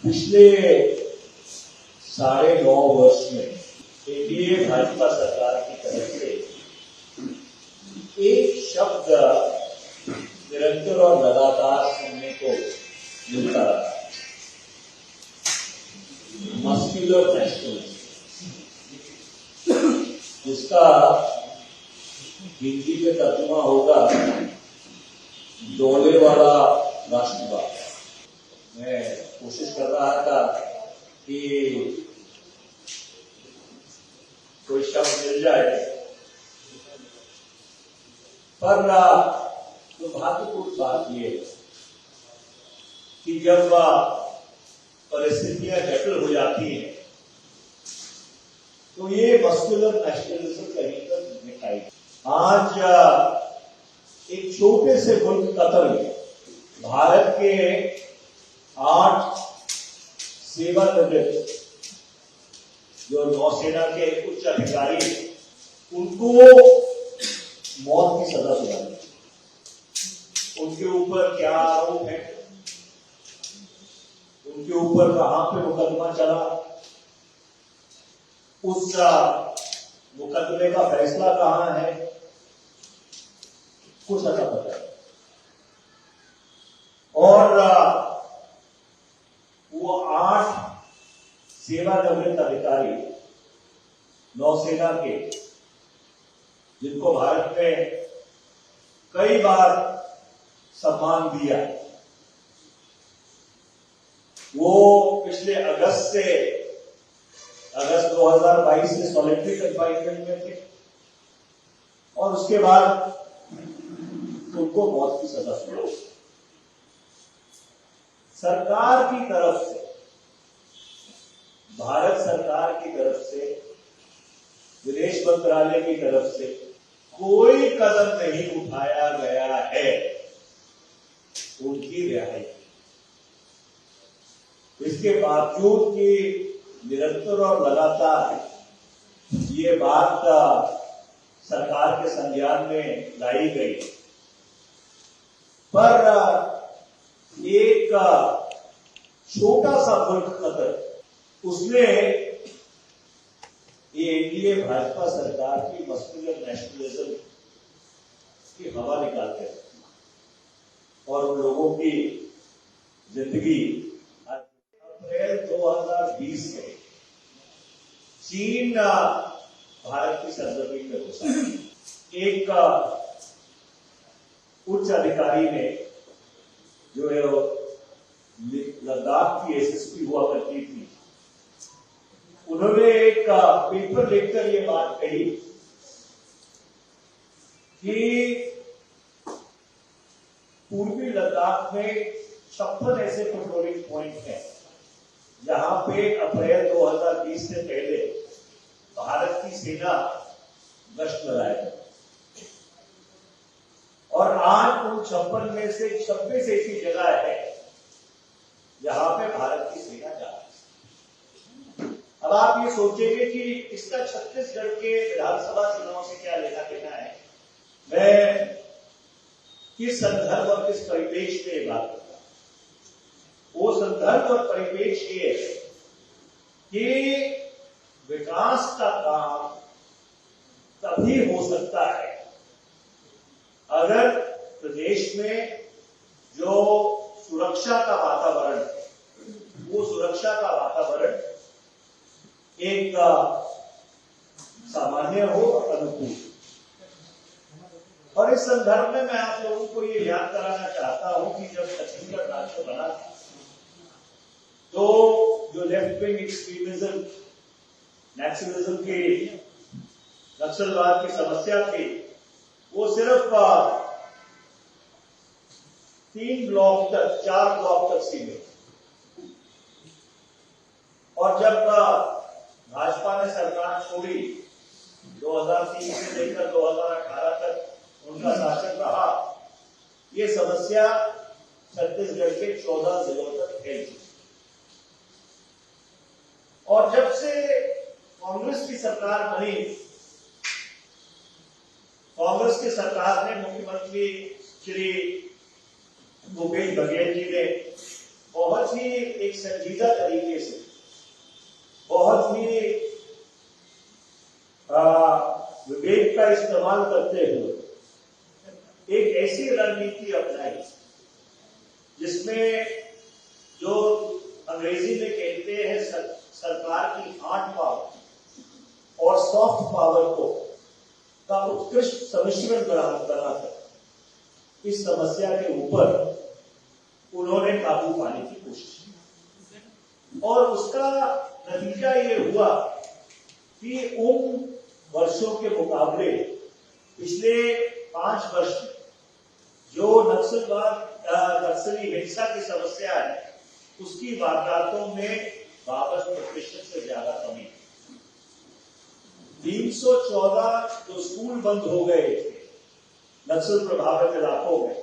पिछले 9.5 वर्ष में एनडीए भाजपा सरकार की तरफ से एक शब्द निरंतर और लगातार सुनने को मिलता रहा, मस्कुलर नेशनलिज्म, जिसका हिंदी में तर्जुमा होगा डोले वाला राष्ट्रवाद। मैं कोशिश कर रहा था कि कोई शब्द मिल जाए, पर दुर्भाग्यपूर्ण बात यह है कि जब परिस्थितियां जटिल हो जाती हैं तो ये मस्कुलर नेशनलिज्म कहीं पर दिखाई। आज एक छोटे से मुल्क कतर में भारत के 8 सेवानिवृत्त जो नौसेना के उच्च अधिकारी हैं, उनको मौत की सजा सुनाई। उनके ऊपर क्या आरोप है, उनके ऊपर कहां पे मुकदमा चला, उस मुकदमे का फैसला कहां है, कुछ ऐसा पता है। और वो 8 सेवानिवृत्त अधिकारी नौसेना के, जिनको भारत ने कई बार सम्मान दिया, वो पिछले अगस्त 2022 से सॉलिटरी कन्फाइनमेंट में थे और उसके बाद उनको मौत की सजा सुनाई। सरकार की तरफ से, भारत सरकार की तरफ से, विदेश मंत्रालय की तरफ से कोई कदम नहीं उठाया गया है उनकी रिहाई। इसके बावजूद कि निरंतर और लगातार ये बात सरकार के संज्ञान में लाई गई, पर एक छोटा सा मुल्क कतर, उसने ये एनडीए भाजपा सरकार की मस्कुलर नेशनलिज्म की हवा निकालते हैं और उन लोगों की जिंदगी। अप्रैल 2020 से चीन भारत की सरजमीन में घुसा। एक उच्च अधिकारी ने, जो है लद्दाख की एसएसपी हुआ करती थी, उन्होंने एक पेपर लिखकर ये बात कही कि पूर्वी लद्दाख में 56 ऐसे पेट्रोलिंग पॉइंट हैं जहां पे अप्रैल 2020 से पहले भारत की सेना गश्त लगाएगी और आज उन 56 में से 26 ऐसी जगह है जहां पे भारत की सेना जा रही है। अब आप ये सोचेंगे कि इसका छत्तीसगढ़ के विधानसभा चुनाव से क्या लेना देना है। मैं किस संदर्भ और किस परिपेक्ष में बात करता हूं, वो संदर्भ और परिपेक्ष ये है कि विकास का काम तभी हो सकता है अगर प्रदेश में जो सुरक्षा का वातावरण है, वो सुरक्षा का वातावरण एक सामान्य हो, अनुकूल। और इस संदर्भ में मैं आप लोगों को ये याद कराना चाहता हूं कि जब छत्तीसगढ़ राज्य बना था तो जो लेफ्ट विंग एक्सट्रीमिज्म, नेशनलिज्म की, नक्सलवाद की समस्या थी, वो सिर्फ 4 ब्लॉक तक सीमित। और जब भाजपा ने सरकार छोड़ी, 2003 से लेकर 2018 तक उनका शासन रहा, ये समस्या छत्तीसगढ़ के 14 जिलों तक फैली। और जब से कांग्रेस की सरकार बनी, कांग्रेस की सरकार ने, मुख्यमंत्री श्री भूपेश बघेल जी ने बहुत ही एक संजीदा तरीके से, बहुत ही विवेक का इस्तेमाल करते हुए एक ऐसी रणनीति अपनाई जिसमें जो अंग्रेजी में कहते हैं सरकार की हार्ड पावर और सॉफ्ट पावर को का उत्कृष्ट सम्मिश्रण बनाकर इस समस्या के ऊपर उन्होंने काबू पाने की कोशिश की और उसका नतीजा ये हुआ कि उन वर्षों के मुकाबले पिछले 5 वर्ष में जो नक्सली हिंसा की समस्या है उसकी वारदातों में 52% से ज्यादा कमी। 314 जो स्कूल बंद हो गए थे नक्सल प्रभावित इलाकों में,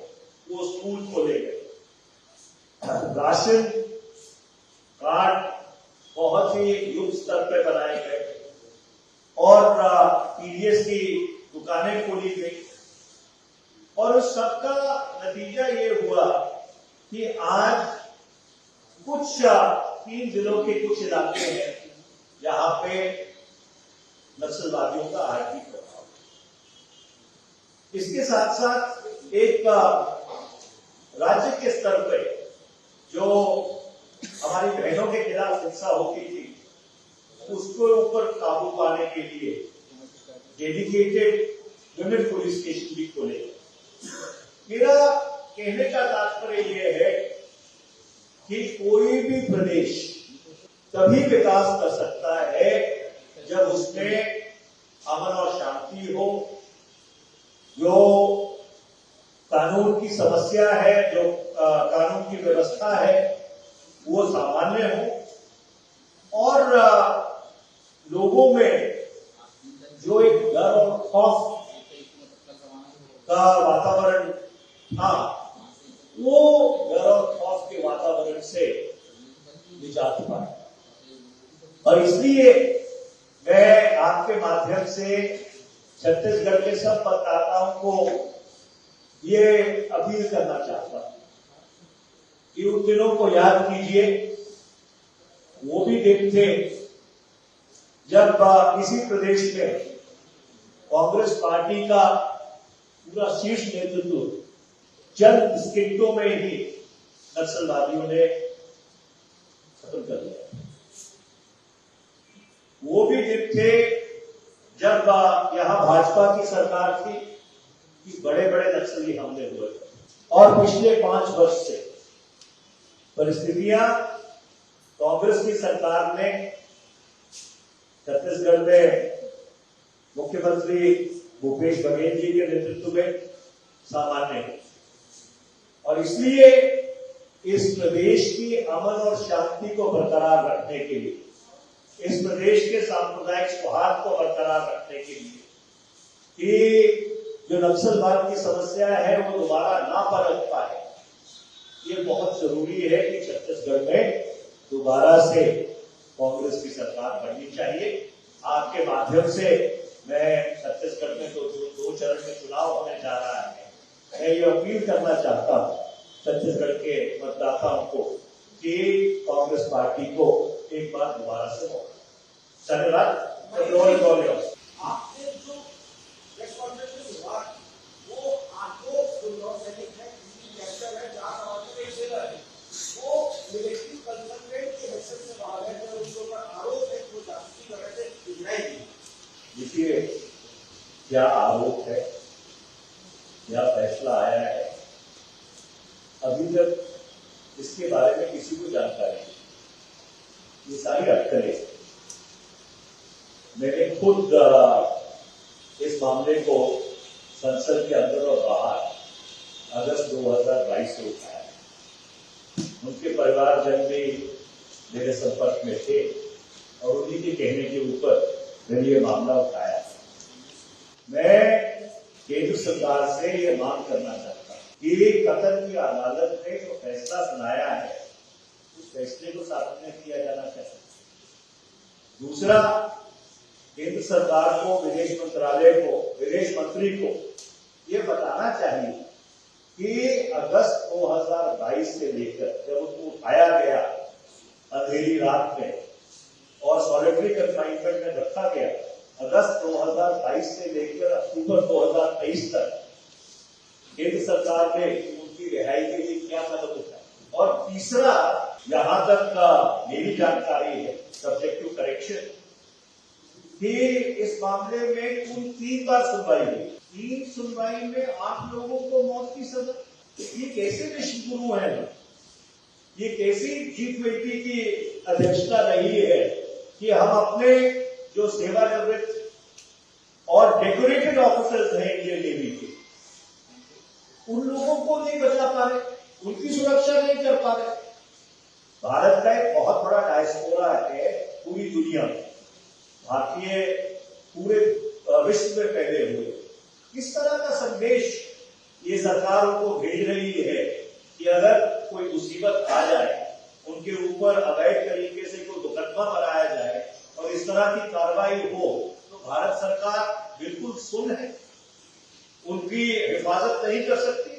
वो स्कूल खोले गए। राशन कार्ड बहुत ही युद्ध स्तर पर बनाए गए और पीडीएस की दुकानें खोली गई और उस सबका नतीजा ये हुआ कि आज कुछ 3 जिलों के कुछ इलाके हैं जहां पे नक्सलवादियों का आर्थिक प्रभाव। इसके साथ साथ एक राज्य के स्तर पर जो हमारी बहनों के खिलाफ हिंसा होती थी उसके ऊपर काबू पाने के लिए डेडिकेटेड विमेन पुलिस स्टेशन भी खोले। मेरा कहने का तात्पर्य यह है कि कोई भी प्रदेश तभी विकास कर सकता है जब उसमें अमन और शांति हो, जो कानून की समस्या है, जो कानून की व्यवस्था है वो सामान्य हो और लोगों में जो एक डर और खौफ का वातावरण था वो डर और खौफ के वातावरण से निजात पाए। और इसलिए मैं आपके माध्यम से छत्तीसगढ़ के सब मतदाताओं को ये अपील करना चाहता हूं कि उन दिनों को याद कीजिए, वो भी दिन थे जब किसी प्रदेश में कांग्रेस पार्टी का पूरा शीर्ष नेतृत्व चंद स्किंटों में ही नक्सलवादियों ने खत्म कर दिया। वो भी दिन थे जब यहां भाजपा की सरकार थी कि बड़े बड़े नक्सली हमले हुए और पिछले 5 वर्ष से परिस्थितियां कांग्रेस की सरकार ने छत्तीसगढ़ में मुख्यमंत्री भूपेश बघेल जी के नेतृत्व में सामान्य है और इसलिए इस प्रदेश की अमन और शांति को बरकरार रखने के लिए, इस प्रदेश के सांप्रदायिक सौहार्द को बरकरार रखने के लिए कि जो नक्सलवाद की समस्या है वो दोबारा ना पनप पाए, ये बहुत जरूरी है कि छत्तीसगढ़ में दोबारा से कांग्रेस की सरकार बननी चाहिए। आपके माध्यम से मैं छत्तीसगढ़ में तो जो 2 चरण में चुनाव होने जा रहा है, मैं ये अपील करना चाहता हूं छत्तीसगढ़ के मतदाताओं को कि कांग्रेस पार्टी को एक बार दोबारा से मौका। धन्यवाद। आपने जो प्रेस कॉन्फ्रेंस में शुरुआत वो आपको सैनिक है, कैप्चर है, जहां समाज में सेवा है, वो मिलिट्री कंसंट्रेट के हेडसेट से बाहर है और उसके ऊपर आरोप है कि वो जासूसी कर रहे थे इजराइल में। देखिए क्या आरोप है, क्या फैसला आया है, अभी तक इसके बारे में किसी को जानकारी नहीं। ये सारी अटकलें मैंने खुद इस मामले को संसद के अंदर और बाहर अगस्त 2022 से उठाया। उनके परिवारजन भी मेरे संपर्क में थे और उन्हीं के कहने के ऊपर मैंने ये मामला उठाया। मैं केंद्र सरकार से ये मांग करना चाहता हूं कि कतर की अदालत ने जो फैसला सुनाया है उस फैसले को सार्थक किया जाना चाहिए। दूसरा, केंद्र सरकार को, विदेश मंत्रालय को, विदेश मंत्री को ये बताना चाहिए कि अगस्त 2022 से लेकर जब उसको उठाया गया अंधेरी रात में और सॉलिटरी कंफाइनमेंट में रखा गया, अगस्त 2022 से लेकर अक्टूबर 2023 तक केंद्र सरकार ने उनकी रिहाई के लिए क्या कदम उठाया। और तीसरा, यहां तक मेरी जानकारी है, सब्जेक्ट टू करेक्शन, कि इस मामले में कुल 3 बार सुनवाई हुई। 3 सुनवाई में 8 लोगों को मौत की सजा। ये कैसे विश्व गुरु है? ये कैसी G20 की अध्यक्षता रही है कि हम अपने जो सेवानिवृत्त और डेकोरेटेड ऑफिसर्स हैं इंडियन नेवी के, उन लोगों को नहीं बचा पा रहे, उनकी सुरक्षा नहीं कर पा रहे। भारत का एक बहुत बड़ा डायस्पोरा है पूरी दुनिया में, भारतीय पूरे विश्व में फैले हुए। किस तरह का संदेश ये सरकार उनको भेज रही है कि अगर कोई मुसीबत आ जाए, उनके ऊपर अवैध तरीके से कोई मुकदमा बनाया जाए और इस तरह की कार्रवाई हो, तो भारत सरकार बिल्कुल सुन है, उनकी हिफाजत नहीं कर सकती।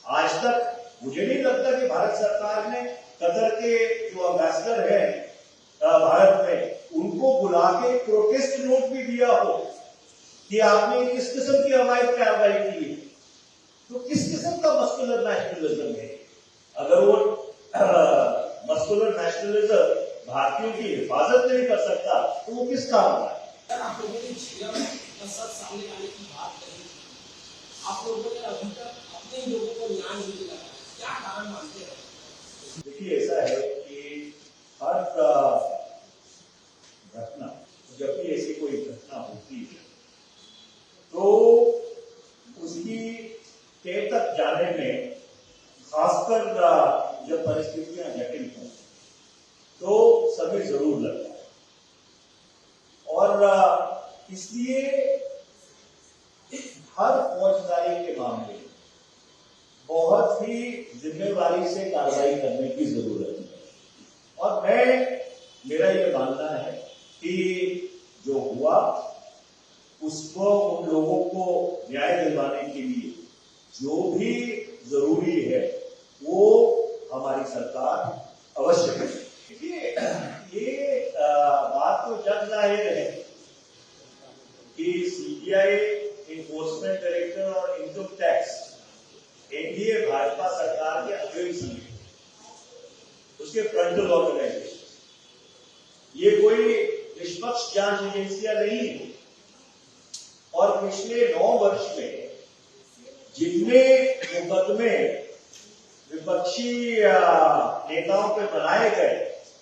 आज तक मुझे नहीं लगता कि भारत सरकार ने कतर के जो एम्बेसडर हैं भारत में, उनको बुला के प्रोटेस्ट नोट भी दिया हो कि आपने किस किस्म की अवैध कार्रवाई की है। तो किस किस्म का मस्कुलर नेशनलिज्म है? अगर वो मस्कुलर नेशनलिज्म भारतीयों की हिफाजत नहीं कर सकता तो वो किस काम का है? आप लोगों ने झीलम का सच सामने आने की बात कही, आप लोगों ने अभी तक अपने ही लोगों को न्याय नहीं दिलाया, क्या कारण मानते हैं? देखिए, ऐसा है कि हर घटना, जब भी ऐसी कोई घटना होती है तो उसकी तय तक जाने में, खासकर जब परिस्थितियां जटिल हों, तो समय जरूर लगता है। और इसलिए हर फौजदारी के मामले में बहुत ही जिम्मेवारी से कार्रवाई करने की जरूरत है। और मेरा ये मानना है कि जो हुआ उसको, उन लोगों को न्याय दिलवाने के लिए जो भी जरूरी है वो हमारी सरकार अवश्य करेगी। देखिए, ये बात तो जग जाहिर है कि सीबीआई, इन्फोर्समेंट डायरेक्टर और इनकम टैक्स एनडीए भाजपा सरकार के अग्रिम समिति, उसके फ्रंटल ऑर्गेनाइजेशन, ये कोई निष्पक्ष जांच एजेंसियां नहीं है। और पिछले 9 वर्ष में जितने मुकदमे विपक्षी नेताओं पे बनाए गए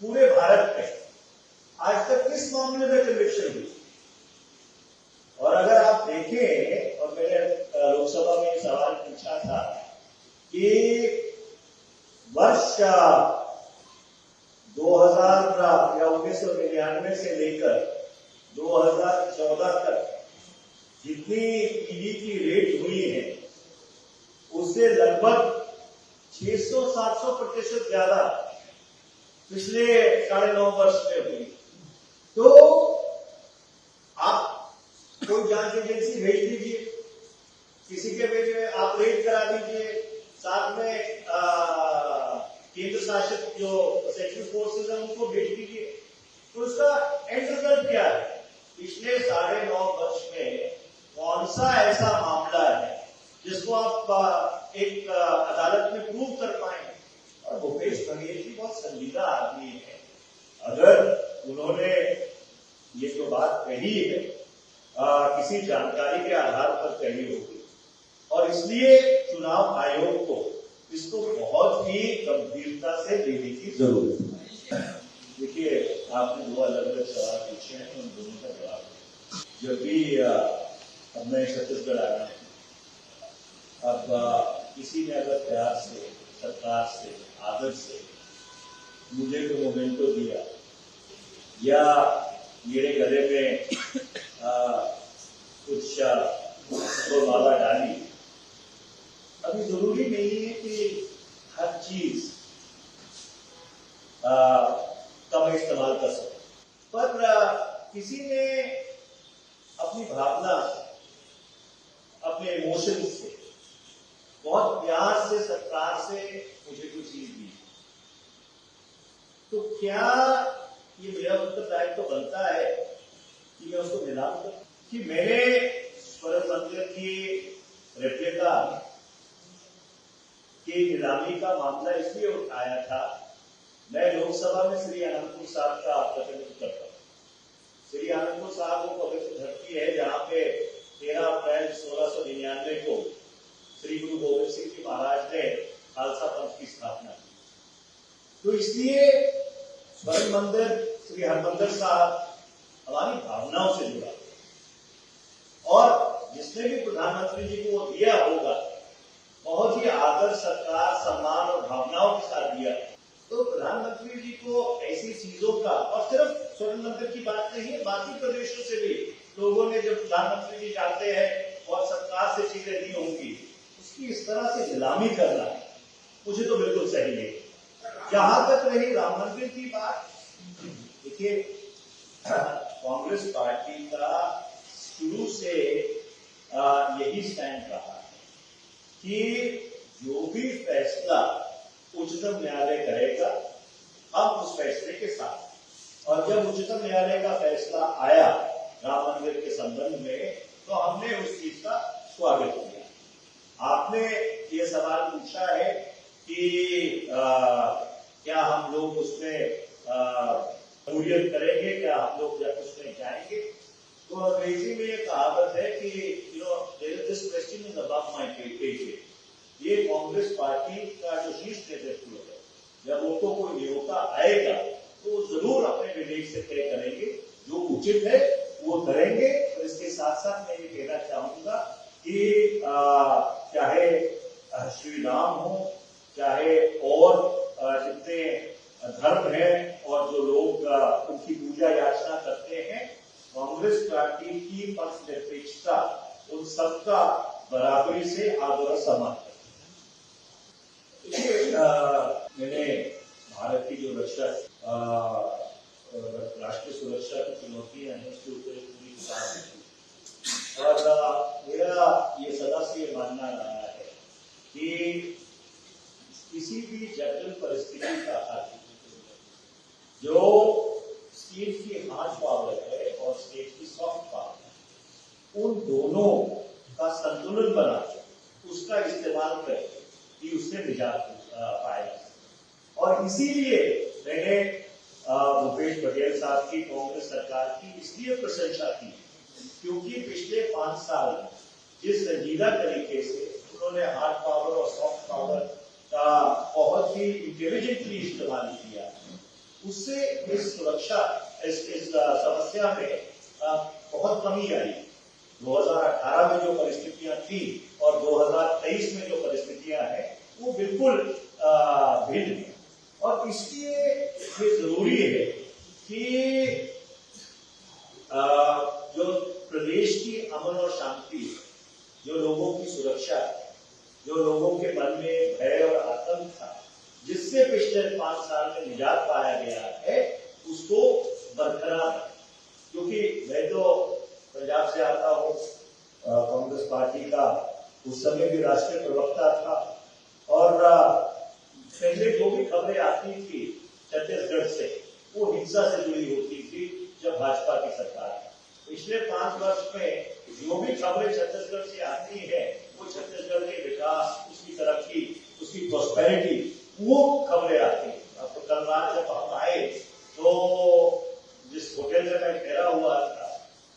पूरे भारत में, आज तक किस मामले में कन्विक्शन हुई? और अगर आप देखें, और मैंने लोकसभा में सवाल पूछा था कि वर्ष 2000 या 1999 से लेकर 2014 तक जितनी ईडी की रेट हुई है, उससे लगभग 600-700% ज्यादा पिछले 9.5 वर्ष में हुई। तो आप कोई जांच एजेंसी भेज दीजिए, किसी के भेजे आप रेड करा दीजिए, साथ में केंद्र शासित जो सेंट्रल फोर्सेज है उनको भेज दीजिए, तो उसका एंड रिजल्ट क्या है? पिछले 9.5 वर्ष में कौन सा ऐसा मामला है जिसको आप एक अदालत में प्रूव कर पाए? और भूपेश बघेल जी बहुत संजीदा आदमी है, अगर उन्होंने ये जो बात कही है किसी जानकारी के आधार पर कही होगी, और इसलिए चुनाव आयोग को इसको बहुत ही गंभीरता से लेने की जरूरत है। देखिए, आपने 2 अलग-अलग सवाल पूछे हैं, उन दोनों का जवाब। जब भी अब मैं छत्तीसगढ़ आया, अब किसी ने अगर प्यार से, सरकार से, आदर से मुझे कोई मोमेंटो दिया या मेरे गले में कुछ माला डाली, अभी जरूरी नहीं है कि हर चीज का मैं इस्तेमाल कर सकूं, पर किसी ने अपनी भावना से, अपने इमोशन से बहुत प्यार से सरकार से मुझे कोई चीज दी, तो क्या ये मेरा उत्तरदायित्व तो बनता है कि मैं उसको नीलाम करूं? कि मैंने स्वर्ण मंदिर की रेप्लिका की नीलामी का मामला इसलिए उठाया था, मैं लोकसभा में श्री आनंदपुर साहब का प्रतिनिधित्व करता हूं। श्री आनंदपुर साहब वो पवित्र धरती है जहां पे 13 अप्रैल 1699 को श्री गुरु गोविंद सिंह जी महाराज ने खालसा पंथ की स्थापना की। तो इसलिए स्वर्ण मंदिर श्री हरमंदिर साहब हमारी भावनाओं से जुड़ा, और जिसने भी प्रधानमंत्री जी को वो दिया होगा बहुत ही आदर, सत्कार, सम्मान और भावनाओं के साथ दिया। तो प्रधानमंत्री जी को ऐसी चीजों का, और सिर्फ स्वर्ण मंदिर की बात नहीं है, बाकी प्रदेशों से भी लोगों ने जब प्रधानमंत्री जी जाते हैं और सरकार से चीजें दी होंगी, उसकी इस तरह से नीलामी करना मुझे तो बिल्कुल सही नहीं। जहां तक रही राम मंदिर की बात, देखिए कांग्रेस पार्टी का शुरू से यही स्टैंड रहा है कि जो भी फैसला उच्चतम न्यायालय करेगा हम उस फैसले के साथ, और जब उच्चतम न्यायालय का फैसला आया राम मंदिर के संबंध में तो हमने उस चीज का स्वागत किया। आपने ये सवाल पूछा है कि क्या हम लोग उसमें पूरियत करेंगे, क्या हम लोग जब उसमें जाएंगे? तो अंग्रेजी में ये कहावत है कि this question is above my page. ये कांग्रेस पार्टी का जो शीर्ष नेतृत्व है, जब उनको कोई न्योता आएगा तो जरूर अपने विवेक से तय करेंगे, जो उचित है वो करेंगे। और इसके साथ साथ मैं ये कहना चाहूंगा कि चाहे श्री राम हो, चाहे और जितने धर्म हैं और जो लोग उनकी पूजा याचना करते हैं, कांग्रेस पार्टी की पक्ष निरपेक्षता उन सबका बराबरी से आदर और सम्मान है। मैंने भारत की जो रक्षा, राष्ट्रीय सुरक्षा की चुनौतियां हैं उसके ऊपर पूरी किताब लिखी, और मेरा ये सदा से ये मानना रहा है कि किसी भी जटिल परिस्थिति का हल जो स्टेट की हार्ड पावर है और स्टेट की सॉफ्ट पावर, उन दोनों का संतुलन बना उसका इस्तेमाल करके कि उससे निजात पाएगा। और इसीलिए मैंने भूपेश बघेल साहब की कांग्रेस सरकार की इसलिए प्रशंसा की क्योंकि पिछले 5 साल में जिस संजीदा तरीके से उन्होंने हार्ड पावर और सॉफ्ट पावर का बहुत ही इंटेलिजेंटली इस्तेमाल किया, उससे इस सुरक्षा इस समस्या में बहुत कमी आई। 2018 में जो परिस्थितियां थी और 2023 में जो परिस्थितियां हैं वो बिल्कुल भिन्न है। और इसलिए ये जरूरी है कि जो प्रदेश की अमन और शांति, जो लोगों की सुरक्षा, जो लोगों के मन में भय और आतंक था, जिससे पिछले 5 साल में निजात पाया गया है, उसको बरकरार, क्योंकि मैं तो पंजाब से आता हूँ, कांग्रेस पार्टी का उस समय भी राष्ट्रीय प्रवक्ता था, और पहले जो भी खबरें आती थी छत्तीसगढ़ से वो हिंसा से जुड़ी होती थी जब भाजपा की सरकार है। पिछले 5 वर्ष में जो भी खबरें छत्तीसगढ़ से आती है वो छत्तीसगढ़ के विकास, उसकी तरक्की, उसकी प्रॉस्पेरिटी, वो खबरें आती है। अब तो कल रात जब हम आए तो जिस होटल में मैं ठहरा हुआ था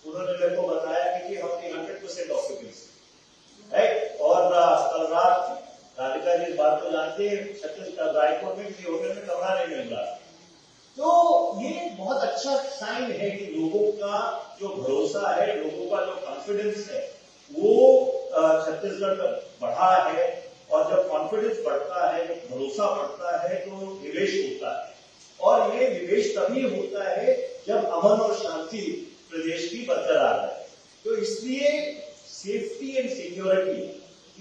उन्होंने मेरे को बताया कि हमारी 100% ऑक्यूपेंसी है, और कल रात राधिका जी इस बात को जानते हैं छत्तीसगढ़ रायपुर में किसी होटल में कमरा नहीं मिल रहा। तो ये बहुत अच्छा साइन है कि लोगों का जो भरोसा है, लोगों का जो कॉन्फिडेंस है वो छत्तीसगढ़ में बढ़ा है, और जब कॉन्फिडेंस बढ़ता है, जब भरोसा बढ़ता है तो निवेश होता है, और ये निवेश तभी होता है जब अमन और शांति प्रदेश की बरकरार है। तो इसलिए safety and security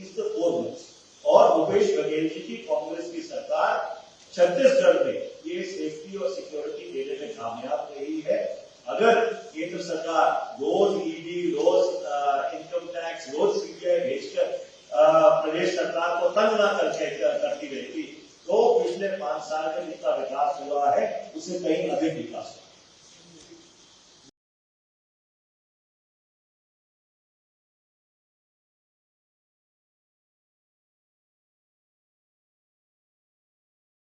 is the foremost, और भूपेश बघेल जी की कांग्रेस की सरकार छत्तीसगढ़ में ये सेफ्टी और सिक्योरिटी देने में कामयाब रही है। अगर केंद्र सरकार रोज ईडी, रोज इनकम टैक्स, रोज सीबीआई भेजकर प्रदेश सरकार को अवमानना करती रहती, तो पिछले 5 साल में जितना विकास हुआ है उससे कहीं अधिक विकास हुआ।